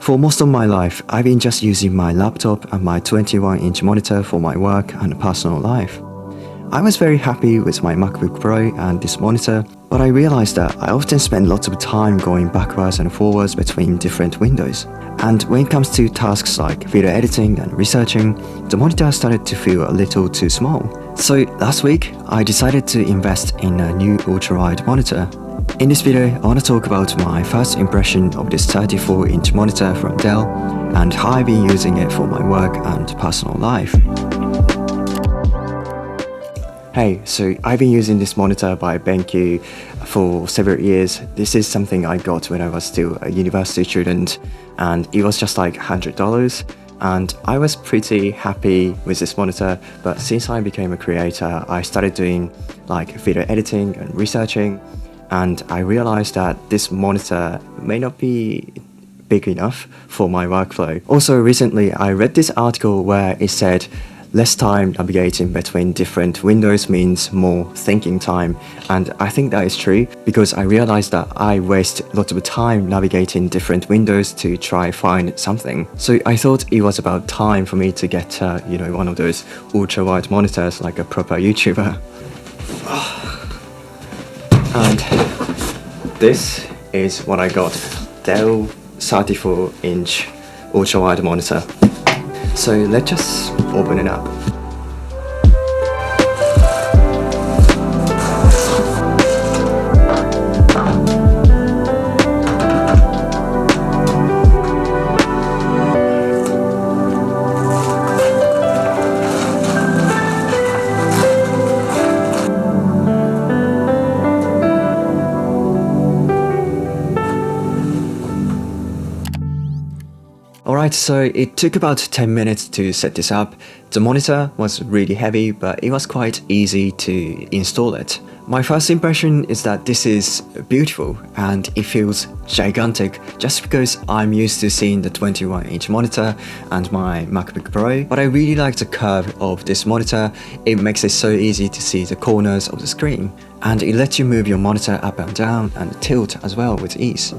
For most of my life, I've been just using my laptop and my 21-inch monitor for my work and personal life. I was very happy with my MacBook Pro and this monitor, but I realized that I often spend lots of time going backwards and forwards between different windows. And when it comes to tasks like video editing and researching, the monitor started to feel a little too small. So last week, I decided to invest in a new ultrawide monitor. In this video, I want to talk about my first impression of this 34-inch monitor from Dell and how I've been using it for my work and personal life. Hey, so I've been using this monitor by BENQ for several years. This is something I got when I was still a university student, and it was just like $100. And I was pretty happy with this monitor, but since I became a creator, I started doing like video editing and researching, and I realized that this monitor may not be big enough for my workflow. Also, recently I read this article where it said less time navigating between different windows means more thinking time, and I think that is true because I realized that I waste lots of time navigating different windows to try find something. So I thought it was about time for me to get one of those ultra-wide monitors like a proper YouTuber. And this is what I got, Dell 34-inch ultra-wide monitor. So let's just open it up. Alright, so it took about 10 minutes to set this up. The monitor was really heavy, but it was quite easy to install it. My first impression is that this is beautiful and it feels gigantic just because I'm used to seeing the 21-inch monitor and my MacBook Pro, but I really like the curve of this monitor. It makes it so easy to see the corners of the screen, and it lets you move your monitor up and down and tilt as well with ease.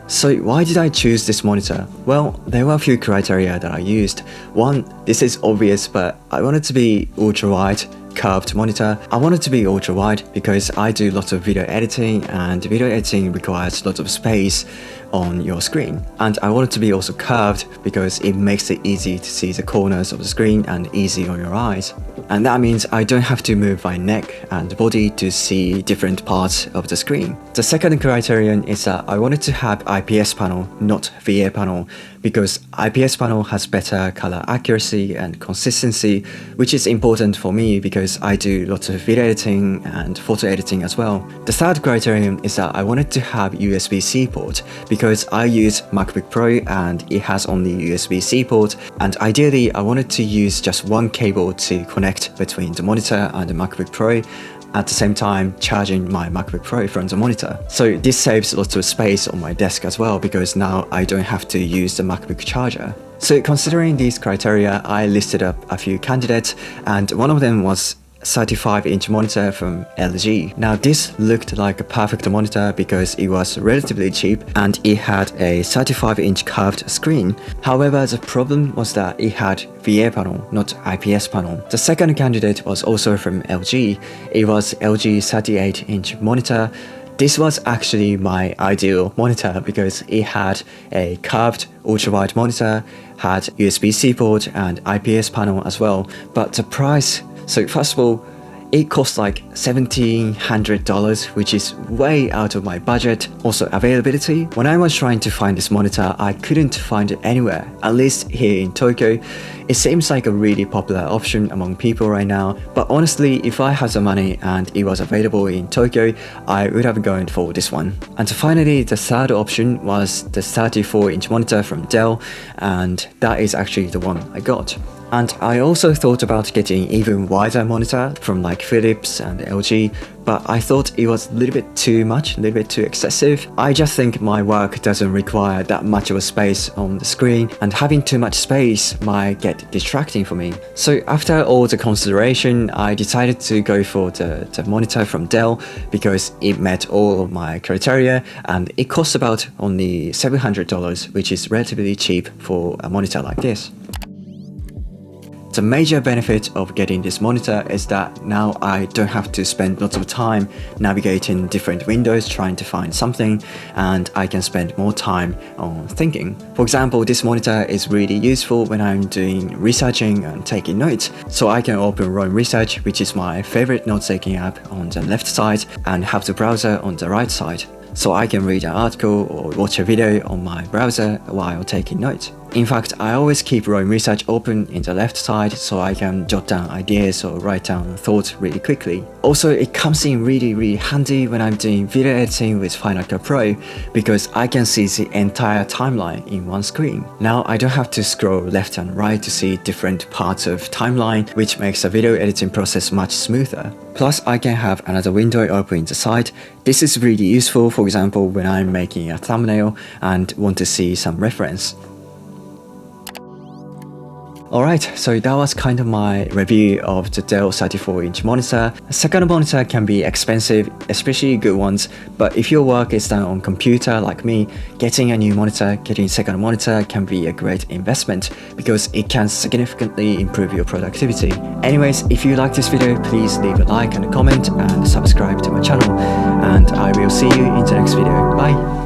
So why did I choose this monitor? Well, there were a few criteria that I used. One, this is obvious, but I wanted to be ultra-wide curved monitor. I wanted to be ultra-wide because I do lots of video editing, and video editing requires lots of space on your screen. And I wanted to be also curved because it makes it easy to see the corners of the screen and easy on your eyes. And that means I don't have to move my neck and body to see different parts of the screen. The second criterion is that I wanted to have IPS panel, not VA panel, because IPS panel has better color accuracy and consistency, which is important for me because I do lots of video editing and photo editing as well. The third criterion is that I wanted to have USB-C port because I use MacBook Pro and it has only USB-C port, and ideally I wanted to use just one cable to connect between the monitor and the MacBook Pro, at the same time charging my MacBook Pro from the monitor. So this saves lots of space on my desk as well because now I don't have to use the MacBook charger. So considering these criteria, I listed up a few candidates, and one of them was 35-inch monitor from LG. Now this looked like a perfect monitor because it was relatively cheap and it had a 35-inch curved screen. However, the problem was that it had VA panel, not IPS panel. The second candidate was also from LG. It was LG 38-inch monitor. This was actually my ideal monitor because it had a curved ultra-wide monitor, had USB-C port and IPS panel as well, but the price. So first of all, it cost like $1,700, which is way out of my budget. Also availability. When I was trying to find this monitor, I couldn't find it anywhere, at least here in Tokyo. It seems like a really popular option among people right now, but honestly, if I had the money and it was available in Tokyo, I would have gone for this one. And finally, the third option was the 34-inch monitor from Dell, and that is actually the one I got. And I also thought about getting even wider monitor from like Philips and LG, but I thought it was a little bit too much, a little bit too excessive. I just think my work doesn't require that much of a space on the screen, and having too much space might get distracting for me. So after all the consideration, I decided to go for the monitor from Dell because it met all of my criteria, and it costs about only $700, which is relatively cheap for a monitor like this. The major benefit of getting this monitor is that now I don't have to spend lots of time navigating different windows trying to find something, and I can spend more time on thinking. For example, this monitor is really useful when I'm doing researching and taking notes, so I can open Roam Research, which is my favorite note-taking app, on the left side and have the browser on the right side, so I can read an article or watch a video on my browser while taking notes. In fact, I always keep Roam Research open in the left side so I can jot down ideas or write down thoughts really quickly. Also, it comes in really handy when I'm doing video editing with Final Cut Pro because I can see the entire timeline in one screen. Now I don't have to scroll left and right to see different parts of timeline, which makes the video editing process much smoother. Plus, I can have another window open in the side. This is really useful, for example, when I'm making a thumbnail and want to see some reference. Alright, so that was kind of my review of the Dell 34-inch monitor. A second monitor can be expensive, especially good ones, but if your work is done on computer like me, getting a new monitor, getting a second monitor can be a great investment because it can significantly improve your productivity. Anyways, if you like this video, please leave a like and a comment and subscribe to my channel, and I will see you in the next video. Bye!